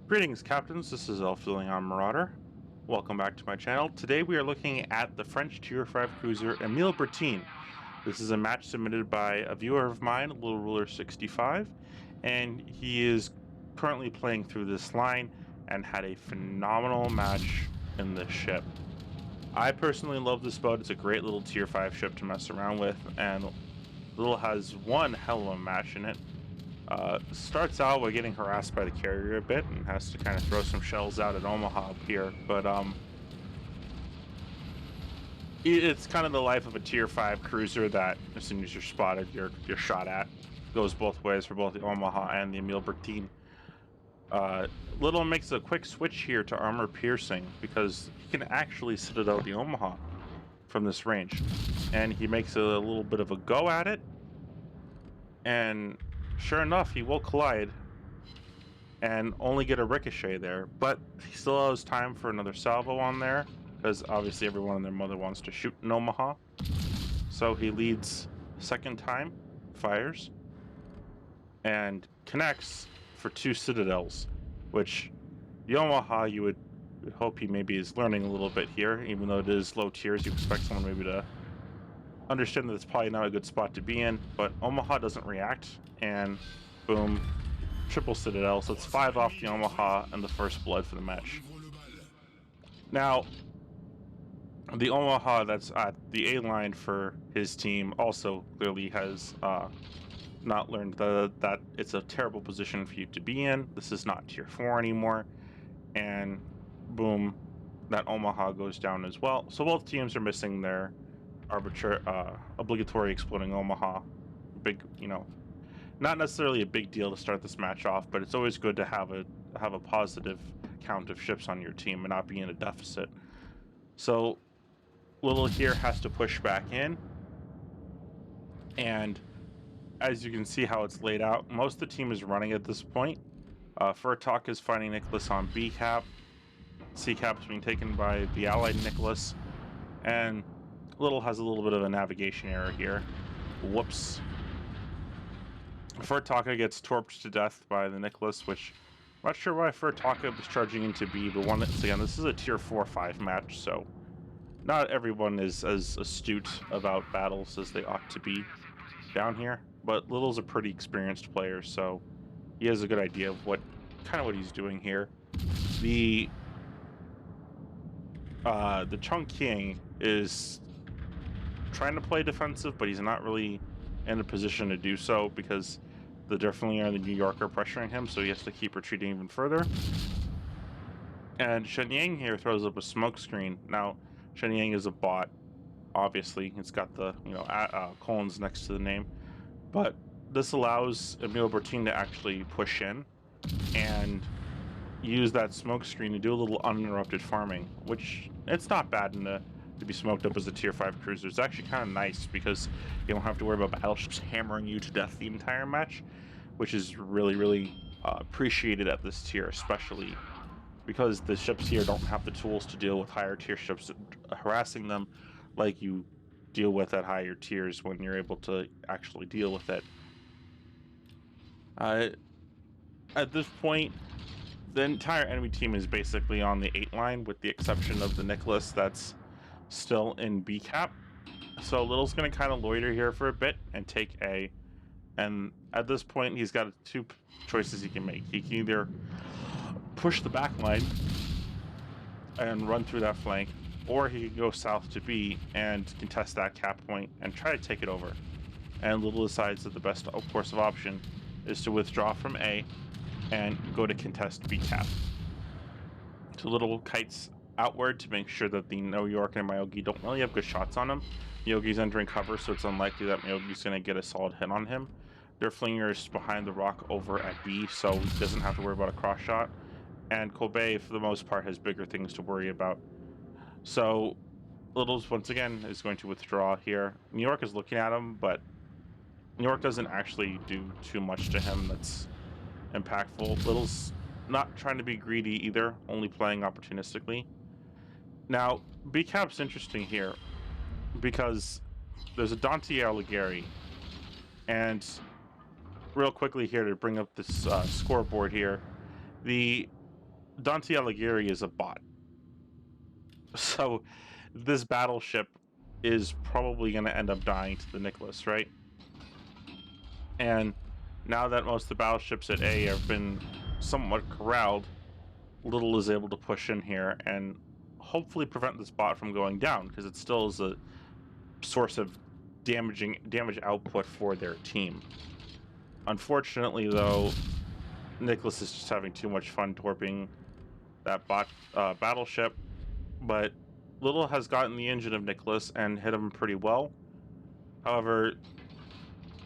Greetings, Captains. This is Elf filling on Marauder. Welcome back to my channel. Today we are looking at the French Tier 5 cruiser Emile Bertin. This is a match submitted by a viewer of mine, Little Ruler 65, and he is currently playing through this line and had a phenomenal match in this ship. I personally love this boat. It's a great little Tier 5 ship to mess around with, and Little has one hell of a match in it. Starts out by getting harassed by the carrier a bit and has to kind of throw some shells out at Omaha up here, but it's kind of the life of a Tier 5 cruiser that as soon as you're spotted, you're shot at. Goes both ways for both the Omaha and the Emile Bertin. Little makes a quick switch here to armor piercing because he can actually sit it out the Omaha from this range, and he makes a little bit of a go at it, and sure enough, he will collide and only get a ricochet there, but he still has time for another salvo on there because obviously everyone and their mother wants to shoot an Omaha. So he leads second time, fires, and connects for 2 citadels, which the Omaha you would hope he maybe is learning a little bit here, even though it is low tiers. You expect someone maybe to understand that it's probably not a good spot to be in, but Omaha doesn't react, and boom, triple citadel. So it's 5 off the Omaha and the first blood for the match. Now, the Omaha that's at the A line for his team also clearly has not learned that it's a terrible position for you to be in. This is not tier 4 anymore, and boom, that Omaha goes down as well. So both teams are missing their obligatory exploding Omaha. Big, not necessarily a big deal to start this match off, but it's always good to have a positive count of ships on your team and not be in a deficit. So Little here has to push back in, and as you can see how it's laid out, most of the team is running at this point. Furtok is fighting Nicholas on B cap. C cap is being taken by the allied Nicholas, and Little has a little bit of a navigation error here. Whoops. Furtaka gets torped to death by the Nicholas, which I'm not sure why Furtaka was charging into B, but once again, this is a tier 4-5 match, so not everyone is as astute about battles as they ought to be down here. But Little's a pretty experienced player, so he has a good idea of what he's doing here. The Chongqing is trying to play defensive, but he's not really in a position to do so because the definitely are the New Yorker pressuring him, so he has to keep retreating even further. And Shenyang here throws up a smoke screen. Now, Shenyang is a bot, obviously. It's got the colons next to the name, but this allows Emile Bertin to actually push in and use that smoke screen to do a little uninterrupted farming, which it's not bad to be smoked up as a tier 5 cruiser. It's actually kind of nice because you don't have to worry about battleships hammering you to death the entire match, which is really appreciated at this tier, especially because the ships here don't have the tools to deal with higher tier ships harassing them like you deal with at higher tiers when you're able to actually deal with it. At this point, the entire enemy team is basically on the 8 line with the exception of the Nicholas that's still in B cap. So Little's going to kind of loiter here for a bit and take A. And at this point, he's got 2 choices he can make. He can either push the back line and run through that flank, or he can go south to B and contest that cap point and try to take it over. And Little decides that the best course of option is to withdraw from A and go to contest B cap. So Little kites outward to make sure that the New York and Myogi don't really have good shots on him. Myogi's entering cover, so it's unlikely that Myogi's going to get a solid hit on him. Their flinger is behind the rock over at B, so he doesn't have to worry about a cross shot. And Kobe, for the most part, has bigger things to worry about. So Little's, once again, is going to withdraw here. New York is looking at him, but New York doesn't actually do too much to him that's impactful. Little's not trying to be greedy either, only playing opportunistically. Now, B-Cap's interesting here because there's a Dante Alighieri, and real quickly here to bring up this scoreboard here, the Dante Alighieri is a bot. So this battleship is probably going to end up dying to the Nicholas, right? And now that most of the battleships at A have been somewhat corralled, Little is able to push in here and hopefully prevent this bot from going down, because it still is a source of damage output for their team. Unfortunately, though, Nicholas is just having too much fun torping that bot battleship, but Little has gotten the engine of Nicholas and hit him pretty well. However,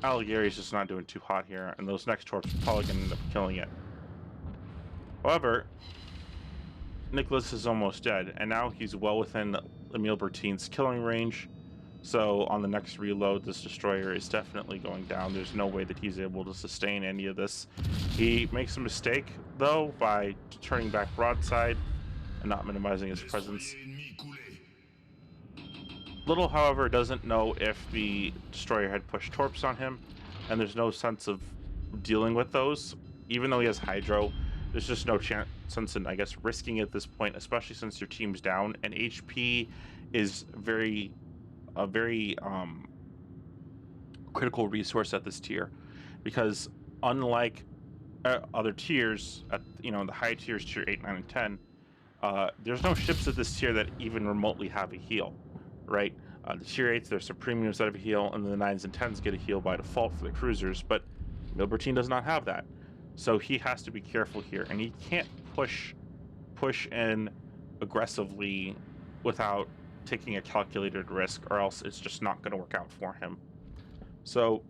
Alighieri is just not doing too hot here, and those next torps are probably going to end up killing it. However, Nicholas is almost dead, and now he's well within Emile Bertin's killing range. So on the next reload, this destroyer is definitely going down. There's no way that he's able to sustain any of this. He makes a mistake, though, by turning back broadside and not minimizing his presence. Little, however, doesn't know if the destroyer had pushed torps on him, and there's no sense of dealing with those. Even though he has hydro, there's just no sense in, I guess, risking it at this point, especially since your team's down, and HP is a very critical resource at this tier, because unlike other tiers, at the high tiers, tier 8, 9, and 10, there's no ships at this tier that even remotely have a heal, right? The tier 8s, there's some premiums that have a heal, and the 9s and 10s get a heal by default for the cruisers, but Emile Bertin does not have that. So he has to be careful here, and he can't push in aggressively without taking a calculated risk, or else it's just not going to work out for him. So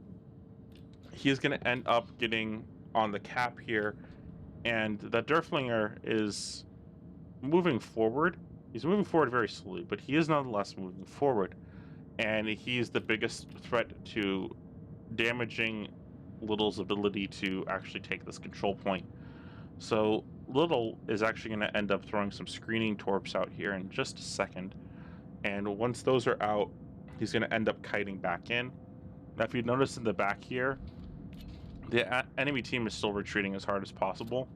he's going to end up getting on the cap here, and the Derflinger is moving forward. He's moving forward very slowly, but he is nonetheless moving forward, and he's the biggest threat to damaging Little's ability to actually take this control point. So Little is actually going to end up throwing some screening torps out here in just a second, and once those are out, he's going to end up kiting back in. Now, if you notice in the back here, the enemy team is still retreating as hard as possible.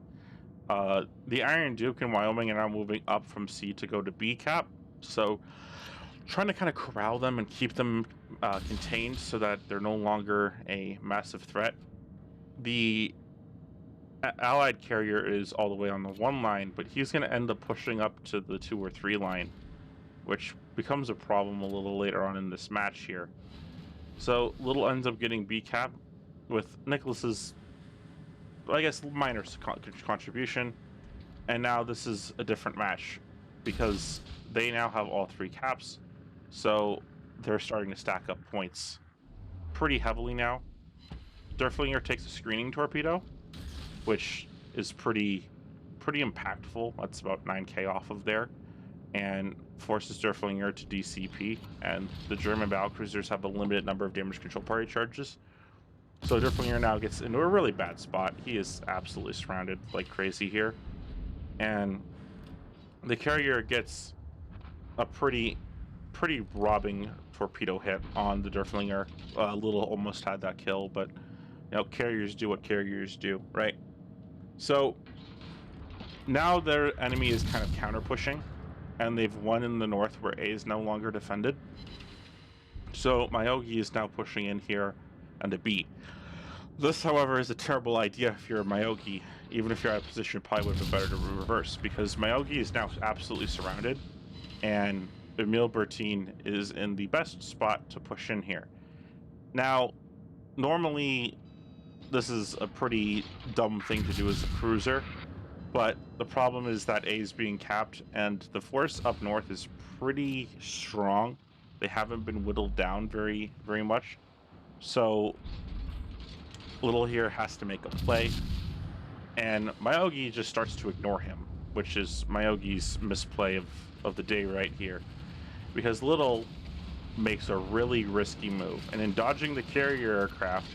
The Iron Duke in Wyoming are now moving up from C to go to B cap, so trying to kind of corral them and keep them contained so that they're no longer a massive threat. The Allied carrier is all the way on the 1 line, but he's going to end up pushing up to the 2 or 3 line, which becomes a problem a little later on in this match here. So Little ends up getting B cap with Nicholas's, I guess, minor contribution, and now this is a different match because they now have all 3 caps, so they're starting to stack up points pretty heavily now. Derflinger takes a screening torpedo, which is pretty impactful. That's about 9k off of there, and forces Derflinger to DCP, and the German battlecruisers have a limited number of damage control party charges. So Derflinger now gets into a really bad spot. He is absolutely surrounded like crazy here, and the carrier gets a pretty robbing torpedo hit on the Derflinger. Little almost had that kill, but carriers do what carriers do, right? So now their enemy is kind of counter pushing, and they've won in the north where A is no longer defended. So Myogi is now pushing in here and a B. This, however, is a terrible idea if you're a Myogi. Even if you're out of position, it probably would have been better to reverse, because Myogi is now absolutely surrounded, and Emile Bertin is in the best spot to push in here. Now, normally, this is a pretty dumb thing to do as a cruiser, but the problem is that A is being capped, and the force up north is pretty strong. They haven't been whittled down very much. So Little here has to make a play, and Myogi just starts to ignore him, which is Myogi's misplay of the day right here, because Little makes a really risky move, and in dodging the carrier aircraft,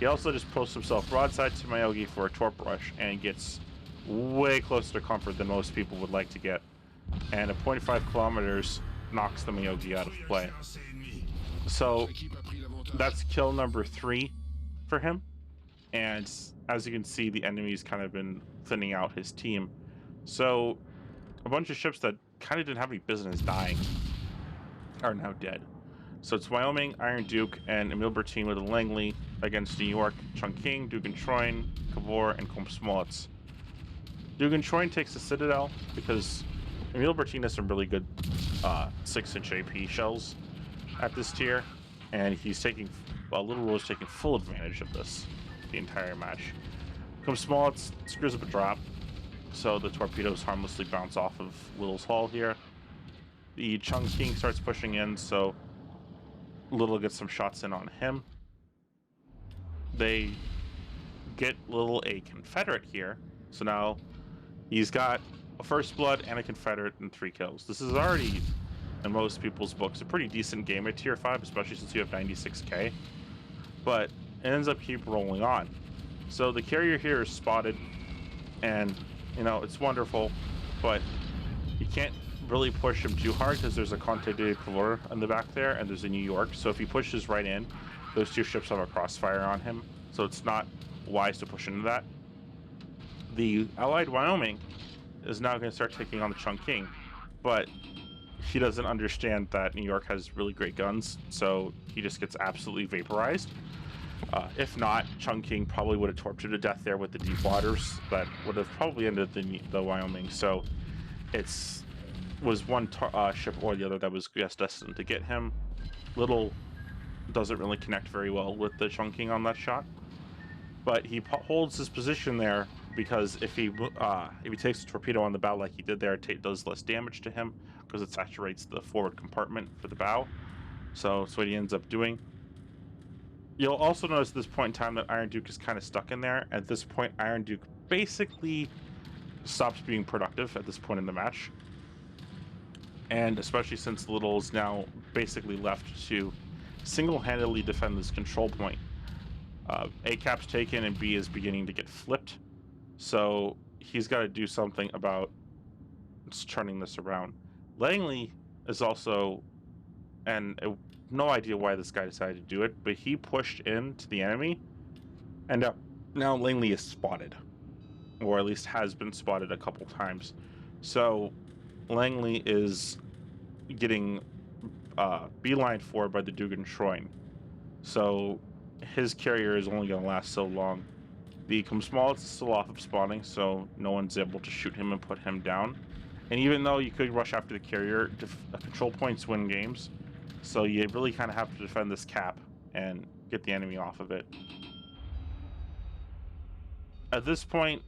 he also just posts himself broadside to Myogi for a torp rush, and gets way closer to comfort than most people would like to get, and a 0.5 kilometers knocks the Myogi out of play. So that's kill number 3 for him, and as you can see, the enemy's kind of been thinning out his team. So a bunch of ships that kind of didn't have any business dying are now dead. So it's Wyoming, Iron Duke, and Emile Bertin with a Langley against New York, Chungking, Dugan Troin, Cavour, and Combe Smollett's. Dugan Troin takes the Citadel because Emile Bertin has some really good 6-inch AP shells at this tier, and he's taking, Little Ruler's taking full advantage of this the entire match. Combe Smollett's screws up a drop, so the torpedoes harmlessly bounce off of Little's hull here. The Chungking starts pushing in, so Little gets some shots in on him. They get Little a Confederate here, so now he's got a First Blood and a Confederate and 3 kills. This is already, in most people's books, a pretty decent game at tier 5, especially since you have 96k, but it ends up keep rolling on. So the carrier here is spotted, and you know, it's wonderful, but you can't really push him too hard because there's a Conte de Cavour in the back there, and there's a New York. So if he pushes right in, those 2 ships have a crossfire on him, so it's not wise to push into that. The allied Wyoming is now going to start taking on the Chungking, but he doesn't understand that New York has really great guns, so he just gets absolutely vaporized. If not, Chungking probably would have torpedoed to death there with the deep waters that would have probably ended the Wyoming. So was one ship or the other that was destined to get him. Little doesn't really connect very well with the Chungking on that shot, but he holds his position there because if he takes a torpedo on the bow like he did there, it does less damage to him because it saturates the forward compartment for the bow. So that's what he ends up doing. You'll also notice at this point in time that Iron Duke is kind of stuck in there. At this point, Iron Duke basically stops being productive at this point in the match. And especially since Little is now basically left to single-handedly defend this control point. A cap's taken and B is beginning to get flipped. So he's got to do something about turning this around. Langley is also, and no idea why this guy decided to do it, but he pushed into the enemy, and now Langley is spotted, or at least has been spotted a couple times. So Langley is getting beeline for by the Dugan Troin. So his carrier is only going to last so long. The Combe Smollett's is still off of spawning, so no one's able to shoot him and put him down. And even though you could rush after the carrier, control points win games. So you really kind of have to defend this cap and get the enemy off of it. At this point,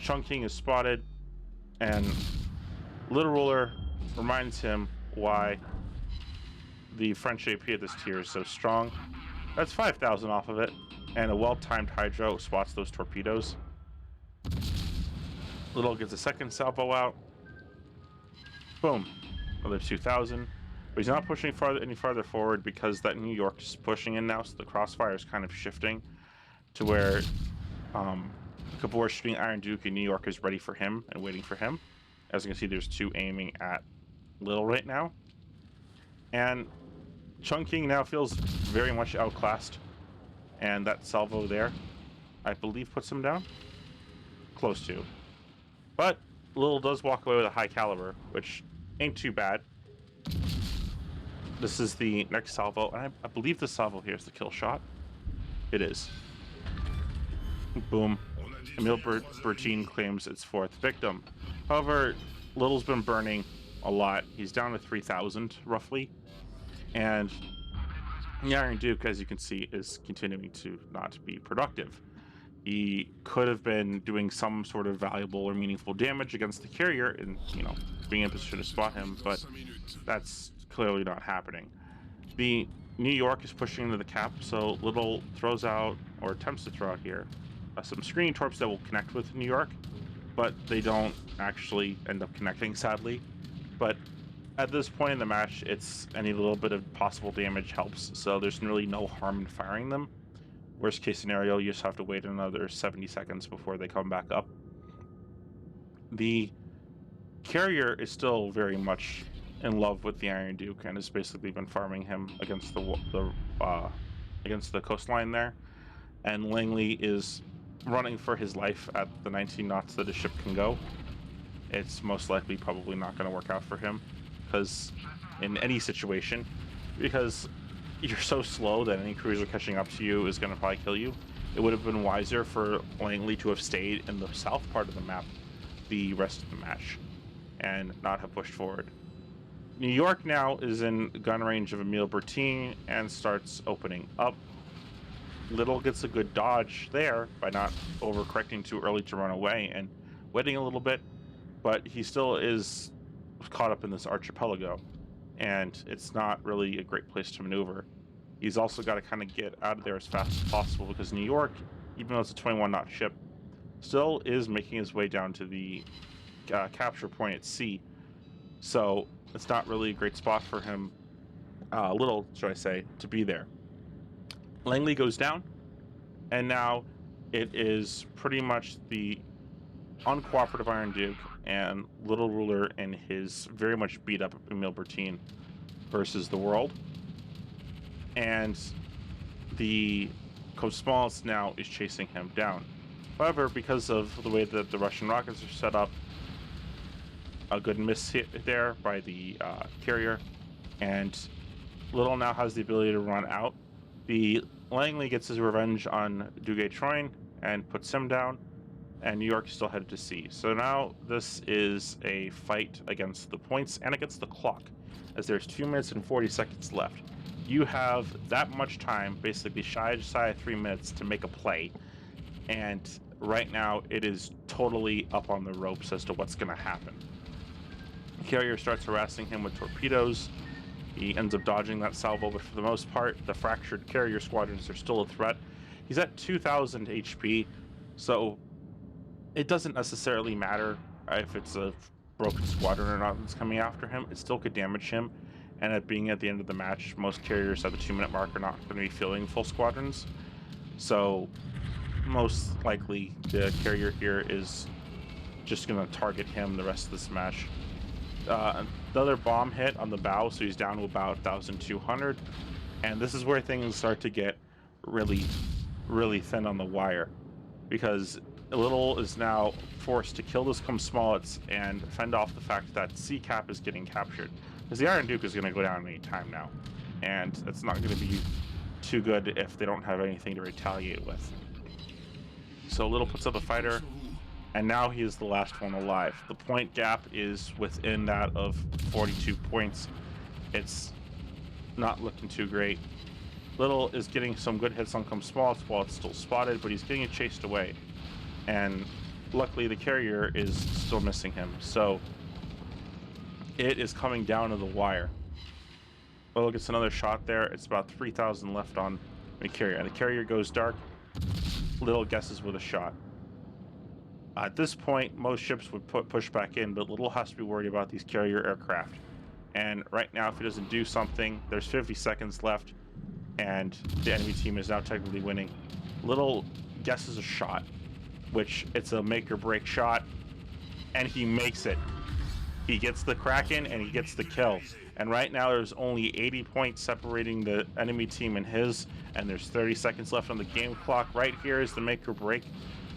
Chungking is spotted, and Little Ruler reminds him why the French AP at this tier is so strong. That's 5,000 off of it, and a well-timed hydro spots those torpedoes. Little gets a second salvo out. Boom, another 2,000. But he's not pushing any farther forward because that New York is pushing in now, so the crossfire is kind of shifting to where Cavour is shooting Iron Duke and New York is ready for him and waiting for him. As you can see, there's 2 aiming at Little right now. And Chungking now feels very much outclassed, and that salvo there, I believe, puts him down. Close to. But Little does walk away with a high caliber, which ain't too bad. This is the next salvo, and I believe the salvo here is the kill shot. It is. Boom. Emile Bertin claims its 4th victim. However, Little's been burning a lot. He's down to 3,000 roughly, and the Iron Duke, as you can see, is continuing to not be productive. He could have been doing some sort of valuable or meaningful damage against the carrier and, you know, being in position to spot him, but that's clearly not happening. The New York is pushing into the cap, so Little throws out, or attempts to throw out here, some screening torps that will connect with New York, but they don't actually end up connecting, sadly. But at this point in the match, it's any little bit of possible damage helps, so there's really no harm in firing them. Worst case scenario, you just have to wait another 70 seconds before they come back up. The carrier is still very much in love with the Iron Duke and has basically been farming him against the coastline there. And Langley is running for his life at the 19 knots that his ship can go. it's most likely probably not going to work out for him, because in any situation, because you're so slow that any cruiser catching up to you is going to probably kill you. It would have been wiser for Langley to have stayed in the south part of the map the rest of the match and not have pushed forward. New York now is in gun range of Emile Bertin and starts opening up. Little gets a good dodge there by not overcorrecting too early to run away and waiting a little bit, but he still is caught up in this archipelago, and it's not really a great place to maneuver. He's also got to kind of get out of there as fast as possible, because New York, even though it's a 21-knot ship, still is making his way down to the capture point at sea. So it's not really a great spot for him, little, should I say, to be there. Langley goes down, and now it is pretty much the uncooperative Iron Duke and Little Ruler and his very much beat up Emile Bertin versus the world. And the Coach Smalls now is chasing him down. However, because of the way that the Russian rockets are set up, a good miss hit there by the carrier, and Little now has the ability to run out. The Langley gets his revenge on Duguay Troyne and puts him down, and New York is still headed to sea. So now this is a fight against the points and against the clock, as there's 2 minutes and 40 seconds left. You have that much time, basically shy of 3 minutes, to make a play, and right now it is totally up on the ropes as to what's going to happen. The carrier starts harassing him with torpedoes. He ends up dodging that salvo, but for the most part, the fractured carrier squadrons are still a threat. He's at 2,000 HP, so it doesn't necessarily matter if it's a broken squadron or not that's coming after him. It still could damage him, and at being at the end of the match, most carriers at the 2-minute mark are not going to be fielding full squadrons. So most likely the carrier here is just going to target him the rest of this match. Another bomb hit on the bow, so he's down to about 1,200, and this is where things start to get really, really thin on the wire, because Little is now forced to kill this Come Smollets and fend off the fact that Sea Cap is getting captured, because the Iron Duke is going to go down any time now, and it's not going to be too good if they don't have anything to retaliate with. So Little puts up a fighter, and now he is the last one alive. The point gap is within that of 42 points. It's not looking too great. Little is getting some good hits on Come Smollets while it's still spotted, but he's getting chased away. And luckily the carrier is still missing him, so it is coming down to the wire. Little gets another shot there. It's about 3,000 left on the carrier, and the carrier goes dark. Little guesses with a shot. At this point, most ships would push back in, but Little has to be worried about these carrier aircraft. And right now, if he doesn't do something, there's 50 seconds left, and the enemy team is now technically winning. Little guesses a shot, which it's a make or break shot, and he makes it. He gets the Kraken and he gets the kill. And right now there's only 80 points separating the enemy team and his, and there's 30 seconds left on the game clock. Right here is the make or break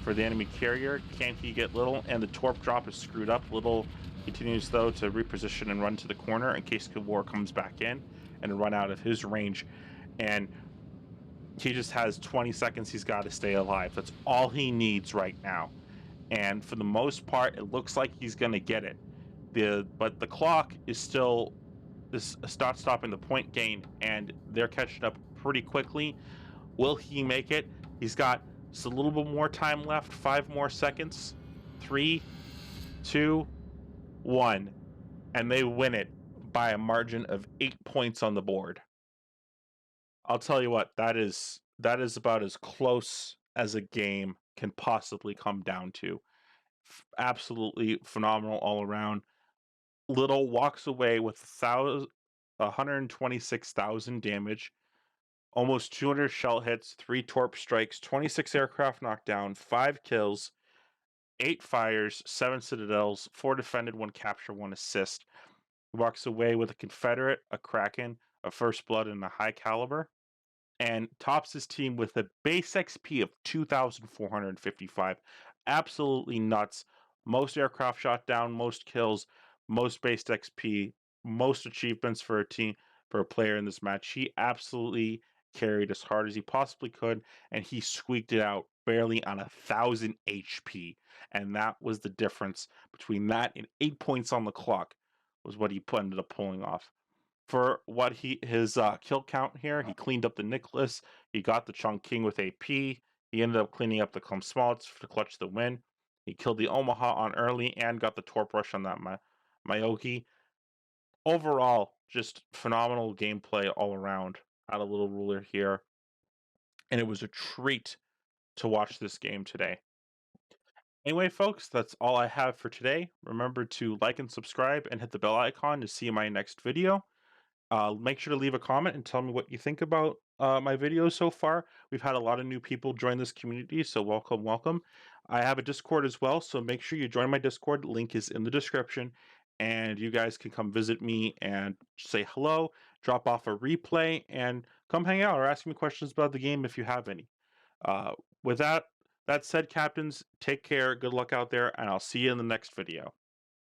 for the enemy carrier. Can he get Little? And the torp drop is screwed up. Little continues though to reposition and run to the corner in case War comes back in and run out of his range. And he just has 20 seconds he's got to stay alive. That's all he needs right now. And for the most part, it looks like he's going to get it. But the clock is still not stopping the point gain, and they're catching up pretty quickly. Will he make it? He's got just a little bit more time left. 5 more seconds. 3, 2, 1. And they win it by a margin of 8 points on the board. I'll tell you what, that is about as close as a game can possibly come down to. Absolutely phenomenal all around. Little walks away with 126,000 damage, almost 200 shell hits, 3 torp strikes, 26 aircraft knocked down, 5 kills, 8 fires, 7 citadels, 4 defended, 1 capture, 1 assist. He walks away with a Confederate, a Kraken, a First Blood, and a high caliber, and tops his team with a base XP of 2,455. Absolutely nuts. most aircraft shot down, most kills, most based XP, most achievements for a team for a player in this match. He absolutely carried as hard as he possibly could, and he squeaked it out barely on 1,000 HP. And that was the difference between that and 8 points on the clock was what he ended up pulling off. For what his kill count here, he cleaned up the Nicholas, he got the Chunk King with AP, he ended up cleaning up the Clump Smallets to clutch the win. He killed the Omaha on early and got the Torp Rush on that Mayoki. Overall, just phenomenal gameplay all around. Had a little ruler here, and it was a treat to watch this game today. Anyway, folks, that's all I have for today. Remember to like and subscribe and hit the bell icon to see my next video. Make sure to leave a comment and tell me what you think about my videos so far. We've had a lot of new people join this community, so welcome, welcome. I have a Discord as well, so make sure you join my Discord. Link is in the description, and you guys can come visit me and say hello, drop off a replay, and come hang out or ask me questions about the game if you have any. Uh, with that said, captains, take care, good luck out there, and I'll see you in the next video.